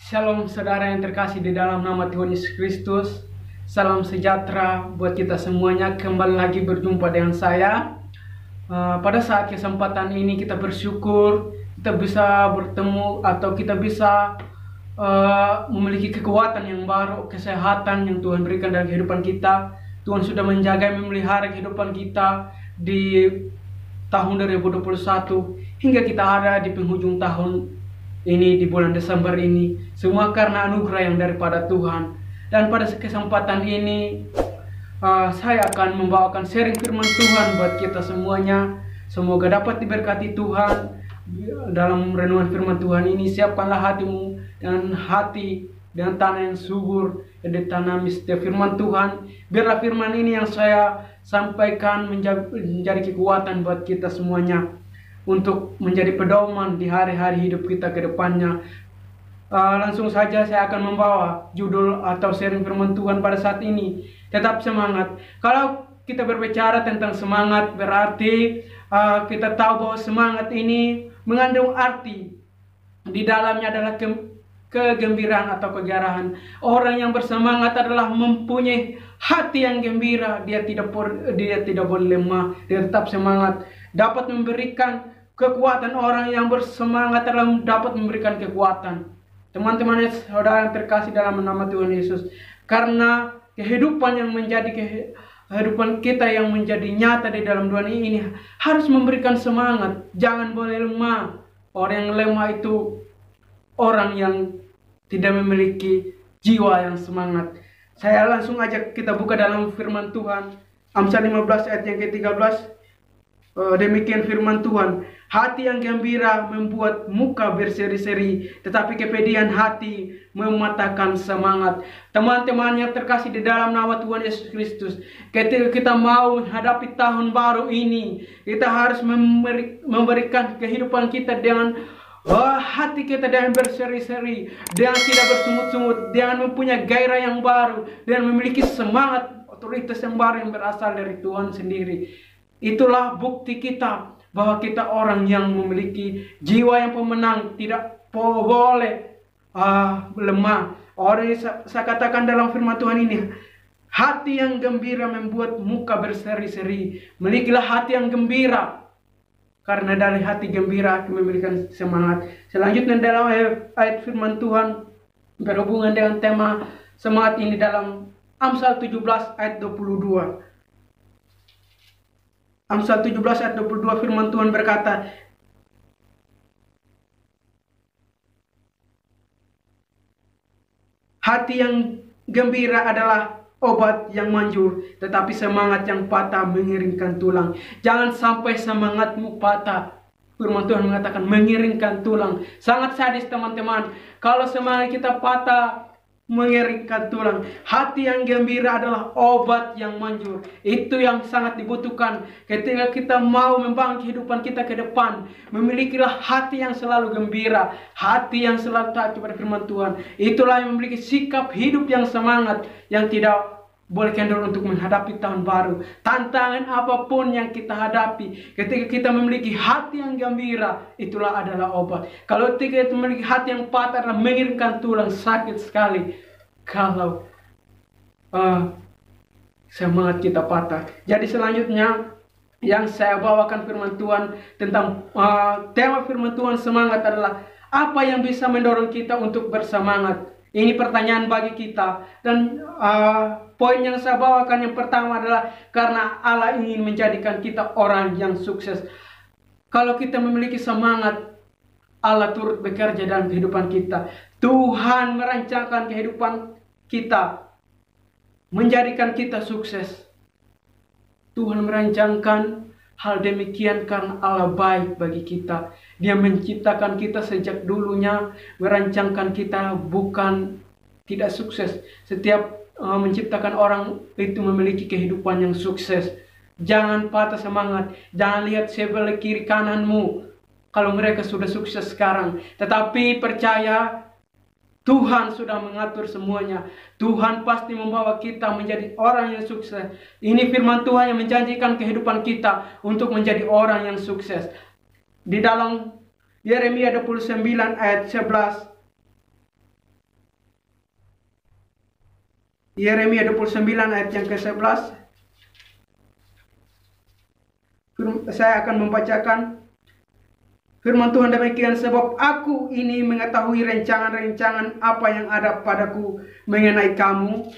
Shalom saudara yang terkasih di dalam nama Tuhan Yesus Kristus. Salam sejahtera buat kita semuanya. Kembali lagi berjumpa dengan saya. Pada saat kesempatan ini kita bersyukur kita bisa bertemu atau kita bisa memiliki kekuatan yang baru, kesehatan yang Tuhan berikan dalam kehidupan kita. Tuhan sudah menjaga dan memelihara kehidupan kita di tahun 2021 hingga kita ada di penghujung tahun ini, di bulan Desember ini. Semua karena anugerah yang daripada Tuhan. Dan pada kesempatan ini saya akan membawakan sharing firman Tuhan buat kita semuanya. Semoga dapat diberkati Tuhan dalam renungan firman Tuhan ini. Siapkanlah hatimu dan hati dengan tanah yang subur yang ditanami setiap firman Tuhan. Biarlah firman ini yang saya sampaikan menjadi kekuatan buat kita semuanya, untuk menjadi pedoman di hari-hari hidup kita ke depannya. Langsung saja saya akan membawa judul atau sharing firman Tuhan pada saat ini. Tetap semangat. Kalau kita berbicara tentang semangat, berarti kita tahu bahwa semangat ini mengandung arti. Di dalamnya adalah kegembiraan atau kegarahan. Orang yang bersemangat adalah mempunyai hati yang gembira. Dia tidak boleh lemah. Dia tetap semangat. Dapat memberikan kekuatan. Orang yang bersemangat adalah dapat memberikan kekuatan. Teman-teman saudara yang terkasih dalam nama Tuhan Yesus, karena kehidupan yang menjadi kehidupan kita yang menjadi nyata di dalam dunia ini harus memberikan semangat. Jangan boleh lemah. Orang yang lemah itu orang yang tidak memiliki jiwa yang semangat. Saya langsung ajak kita buka dalam firman Tuhan, Amsal 15 ayat yang ke-13. Demikian firman Tuhan, hati yang gembira membuat muka berseri-seri, tetapi kepedihan hati mematahkan semangat. Teman-teman yang terkasih di dalam nama Tuhan Yesus Kristus, ketika kita mau menghadapi tahun baru ini, kita harus memberikan kehidupan kita dengan hati kita dengan berseri-seri, dengan tidak bersungut-sungut, dengan mempunyai gairah yang baru, dan memiliki semangat otoritas yang baru yang berasal dari Tuhan sendiri. Itulah bukti kita bahwa kita orang yang memiliki jiwa yang pemenang, tidak boleh lemah. Orang yang saya katakan dalam firman Tuhan ini, hati yang gembira membuat muka berseri-seri. Milikilah hati yang gembira, karena dari hati gembira memberikan semangat. Selanjutnya dalam ayat firman Tuhan berhubungan dengan tema semangat ini dalam Amsal 17 ayat 22. Amsal 17 ayat 22 firman Tuhan berkata, hati yang gembira adalah obat yang manjur, tetapi semangat yang patah mengiringkan tulang. Jangan sampai semangatmu patah. Firman Tuhan mengatakan mengiringkan tulang. Sangat sadis teman-teman. Kalau semangat kita patah, mengiringkan tulang. Hati yang gembira adalah obat yang manjur. Itu yang sangat dibutuhkan ketika kita mau membangun kehidupan kita ke depan. Memilikilah hati yang selalu gembira, hati yang selalu taat kepada firman Tuhan. Itulah yang memiliki sikap hidup yang semangat, yang tidak boleh kendor untuk menghadapi tahun baru. Tantangan apapun yang kita hadapi, ketika kita memiliki hati yang gembira, itulah adalah obat. Kalau ketika kita memiliki hati yang patah, adalah mengirimkan tulang. Sakit sekali kalau semangat kita patah. Jadi selanjutnya yang saya bawakan firman Tuhan tentang tema firman Tuhan semangat adalah apa yang bisa mendorong kita untuk bersemangat. Ini pertanyaan bagi kita. Dan poin yang saya bawakan yang pertama adalah karena Allah ingin menjadikan kita orang yang sukses. Kalau kita memiliki semangat, Allah turut bekerja dalam kehidupan kita. Tuhan merancangkan kehidupan kita, menjadikan kita sukses. Tuhan merancangkan hal demikian karena Allah baik bagi kita. Dia menciptakan kita sejak dulunya, merancangkan kita bukan tidak sukses. Setiap menciptakan orang itu memiliki kehidupan yang sukses. Jangan patah semangat. Jangan lihat sebelah kiri kananmu kalau mereka sudah sukses sekarang. Tetapi percaya, Tuhan sudah mengatur semuanya. Tuhan pasti membawa kita menjadi orang yang sukses. Ini firman Tuhan yang menjanjikan kehidupan kita untuk menjadi orang yang sukses. Di dalam Yeremia 29 ayat 11, Yeremia 29 ayat yang ke-11. Saya akan membacakan firman Tuhan demikian, sebab aku ini mengetahui rencangan-rencangan apa yang ada padaku mengenai kamu.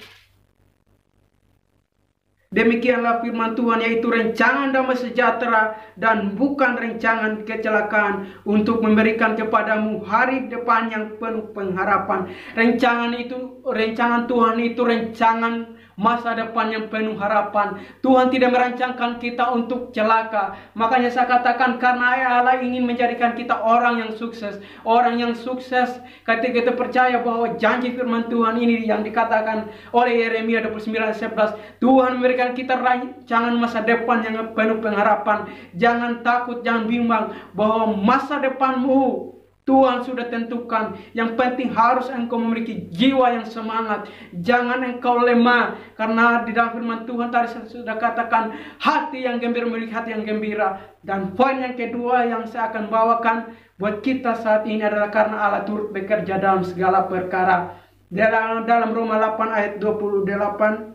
Demikianlah firman Tuhan, yaitu rencangan damai sejahtera dan bukan rencangan kecelakaan, untuk memberikan kepadamu hari depan yang penuh pengharapan. Rencangan Tuhan itu rencangan masa depan yang penuh harapan. Tuhan tidak merancangkan kita untuk celaka. Makanya saya katakan, karena Allah ingin menjadikan kita orang yang sukses. Orang yang sukses ketika kita percaya bahwa janji firman Tuhan ini yang dikatakan oleh Yeremia 29:11. Tuhan memberikan kita rancangan masa depan yang penuh pengharapan. Jangan takut, jangan bimbang bahwa masa depanmu Tuhan sudah tentukan. Yang penting harus engkau memiliki jiwa yang semangat. Jangan engkau lemah. Karena di dalam firman Tuhan tadi saya sudah katakan, hati yang gembira memiliki hati yang gembira. Dan poin yang kedua yang saya akan bawakan buat kita saat ini adalah karena Allah turut bekerja dalam segala perkara. Dalam Roma 8 ayat 28.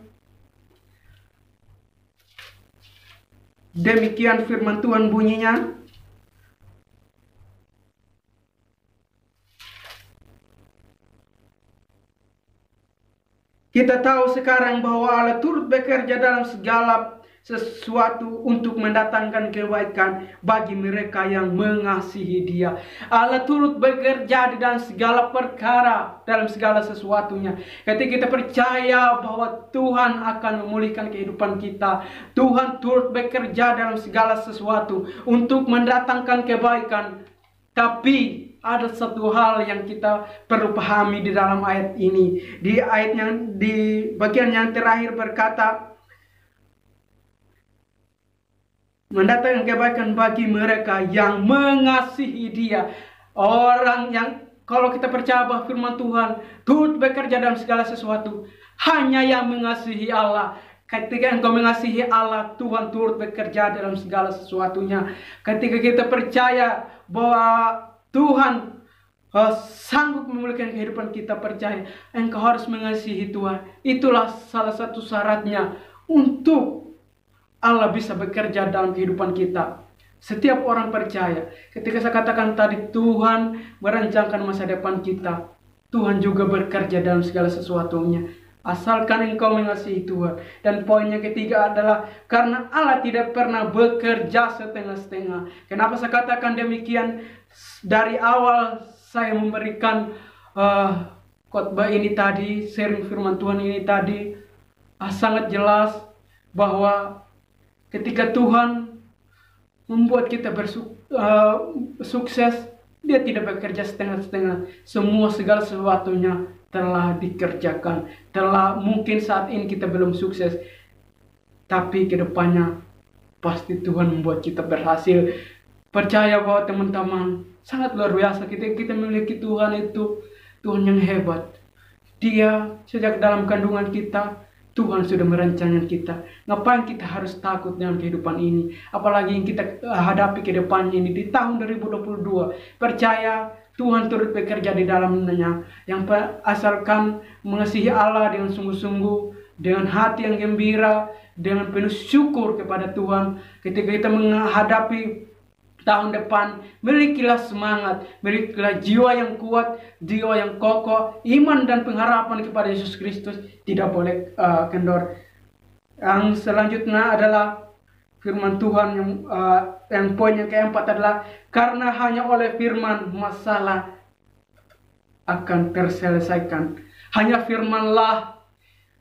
Demikian firman Tuhan bunyinya. Kita tahu sekarang bahwa Allah turut bekerja dalam segala sesuatu untuk mendatangkan kebaikan bagi mereka yang mengasihi Dia. Allah turut bekerja di dalam segala perkara, dalam segala sesuatunya. Ketika kita percaya bahwa Tuhan akan memulihkan kehidupan kita, Tuhan turut bekerja dalam segala sesuatu untuk mendatangkan kebaikan. Tapi ada satu hal yang kita perlu pahami di dalam ayat ini. Di ayat di bagian yang terakhir berkata, mendatangkan kebaikan bagi mereka yang mengasihi Dia. Orang yang, kalau kita percaya bahwa firman Tuhan turut bekerja dalam segala sesuatu, hanya yang mengasihi Allah. Ketika engkau mengasihi Allah, Tuhan turut bekerja dalam segala sesuatunya. Ketika kita percaya bahwa Tuhan sanggup memulihkan kehidupan kita, percaya engkau harus mengasihi Tuhan. Itulah salah satu syaratnya untuk Allah bisa bekerja dalam kehidupan kita. Setiap orang percaya. Ketika saya katakan tadi, Tuhan merancangkan masa depan kita, Tuhan juga bekerja dalam segala sesuatunya, asalkan engkau mengasihi Tuhan. Dan poin yang ketiga adalah karena Allah tidak pernah bekerja setengah-setengah. Kenapa saya katakan demikian? Dari awal saya memberikan khotbah ini tadi, sharing firman Tuhan ini tadi, sangat jelas bahwa ketika Tuhan membuat kita sukses, Dia tidak bekerja setengah-setengah. Semua segala sesuatunya telah dikerjakan. Mungkin saat ini kita belum sukses, tapi kedepannya pasti Tuhan membuat kita berhasil. Percaya bahwa teman-teman, sangat luar biasa kita memiliki Tuhan itu, Tuhan yang hebat. Dia sejak dalam kandungan kita, Tuhan sudah merancangkan kita. Ngapain kita harus takut dengan kehidupan ini? Apalagi yang kita hadapi ke depannya ini di tahun 2022. Percaya Tuhan turut bekerja di dalamnya. Yang asalkan mengasihi Allah dengan sungguh-sungguh, dengan hati yang gembira, dengan penuh syukur kepada Tuhan. Ketika kita menghadapi tahun depan, milikilah semangat, milikilah jiwa yang kuat, jiwa yang kokoh, iman dan pengharapan kepada Yesus Kristus tidak boleh kendor. Yang selanjutnya adalah firman Tuhan yang poin yang keempat adalah karena hanya oleh firman masalah akan terselesaikan. Hanya firmanlah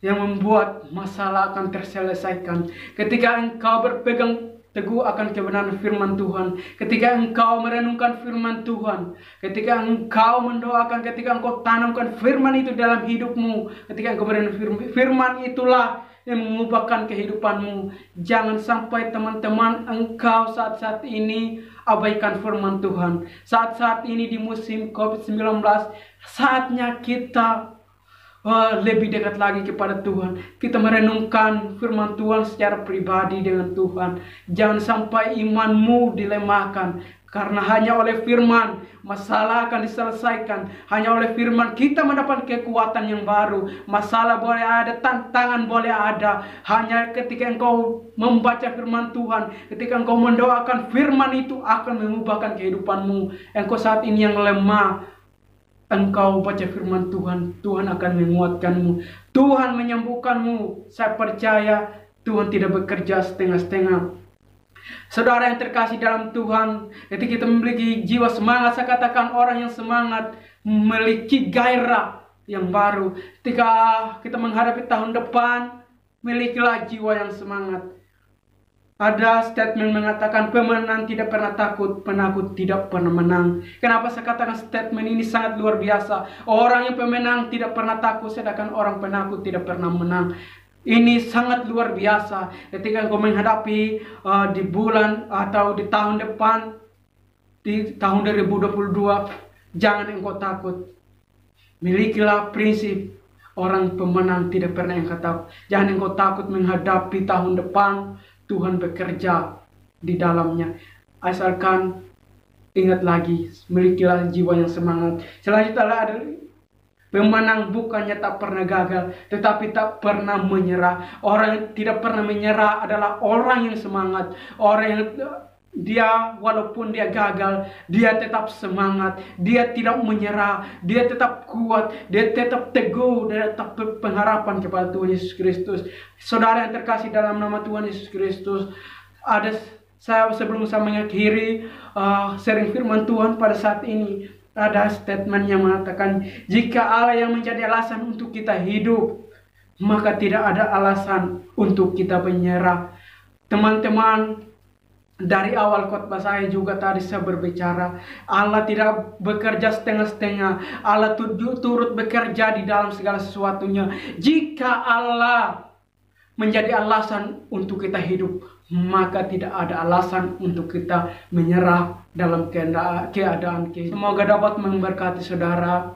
yang membuat masalah akan terselesaikan. Ketika engkau berpegang teguh akan kebenaran firman Tuhan, ketika engkau merenungkan firman Tuhan, ketika engkau mendoakan, ketika engkau tanamkan firman itu dalam hidupmu, ketika engkau merenungkan firman itulah yang mengubahkan kehidupanmu. Jangan sampai teman-teman engkau saat-saat ini abaikan firman Tuhan. Saat-saat ini di musim COVID-19, saatnya kita lebih dekat lagi kepada Tuhan. Kita merenungkan firman Tuhan secara pribadi dengan Tuhan. Jangan sampai imanmu dilemahkan. Karena hanya oleh firman masalah akan diselesaikan. Hanya oleh firman kita mendapat kekuatan yang baru. Masalah boleh ada, tantangan boleh ada. Hanya ketika engkau membaca firman Tuhan, ketika engkau mendoakan, firman itu akan mengubahkan kehidupanmu. Engkau saat ini yang lemah, engkau baca firman Tuhan, Tuhan akan menguatkanmu. Tuhan menyembuhkanmu. Saya percaya Tuhan tidak bekerja setengah-setengah. Saudara yang terkasih dalam Tuhan, ketika kita memiliki jiwa semangat, saya katakan orang yang semangat memiliki gairah yang baru. Ketika kita menghadapi tahun depan, milikilah jiwa yang semangat. Ada statement mengatakan pemenang tidak pernah takut, penakut tidak pernah menang. Kenapa saya katakan statement ini sangat luar biasa? Orang yang pemenang tidak pernah takut, sedangkan orang penakut tidak pernah menang. Ini sangat luar biasa ketika engkau menghadapi di bulan atau di tahun depan, di tahun 2022, jangan engkau takut. Milikilah prinsip orang pemenang tidak pernah engkau takut. Jangan engkau takut menghadapi tahun depan, Tuhan bekerja di dalamnya. Asalkan ingat lagi, milikilah jiwa yang semangat. Selanjutnya ada pemenang bukannya tak pernah gagal, tetapi tak pernah menyerah. Orang yang tidak pernah menyerah adalah orang yang semangat. Orang yang dia walaupun dia gagal, dia tetap semangat. Dia tidak menyerah, dia tetap kuat, dia tetap teguh, dia tetap pengharapan kepada Tuhan Yesus Kristus. Saudara yang terkasih dalam nama Tuhan Yesus Kristus, sebelum saya mengakhiri sharing firman Tuhan pada saat ini, ada statement yang mengatakan, jika Allah yang menjadi alasan untuk kita hidup, maka tidak ada alasan untuk kita menyerah. Teman-teman, dari awal khotbah saya juga tadi saya berbicara, Allah tidak bekerja setengah-setengah. Allah turut bekerja di dalam segala sesuatunya. Jika Allah menjadi alasan untuk kita hidup, maka tidak ada alasan untuk kita menyerah dalam keadaan. Semoga dapat memberkati saudara.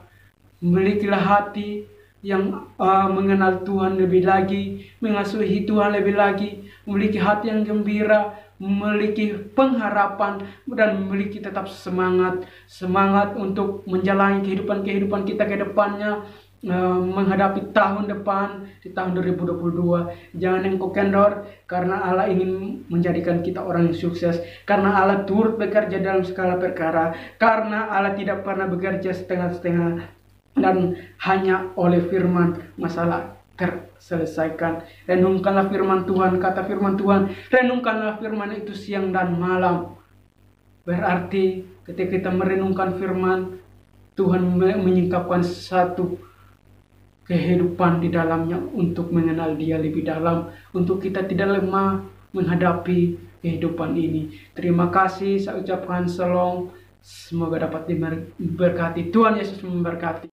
Milikilah hati yang mengenal Tuhan lebih lagi, mengasihi Tuhan lebih lagi, memiliki hati yang gembira, memiliki pengharapan, dan memiliki tetap semangat untuk menjalani kehidupan kita ke depannya, menghadapi tahun depan, di tahun 2022. Jangan engkau kendor, karena Allah ingin menjadikan kita orang yang sukses, karena Allah turut bekerja dalam segala perkara, karena Allah tidak pernah bekerja setengah-setengah, dan hanya oleh firman masalah terselesaikan. Renungkanlah firman Tuhan, kata firman Tuhan, renungkanlah firman itu siang dan malam. Berarti ketika kita merenungkan firman, Tuhan menyingkapkan satu kehidupan di dalamnya untuk mengenal Dia lebih dalam, untuk kita tidak lemah menghadapi kehidupan ini. Terima kasih, saya ucapkan shalom. Semoga dapat diberkati. Tuhan Yesus memberkati.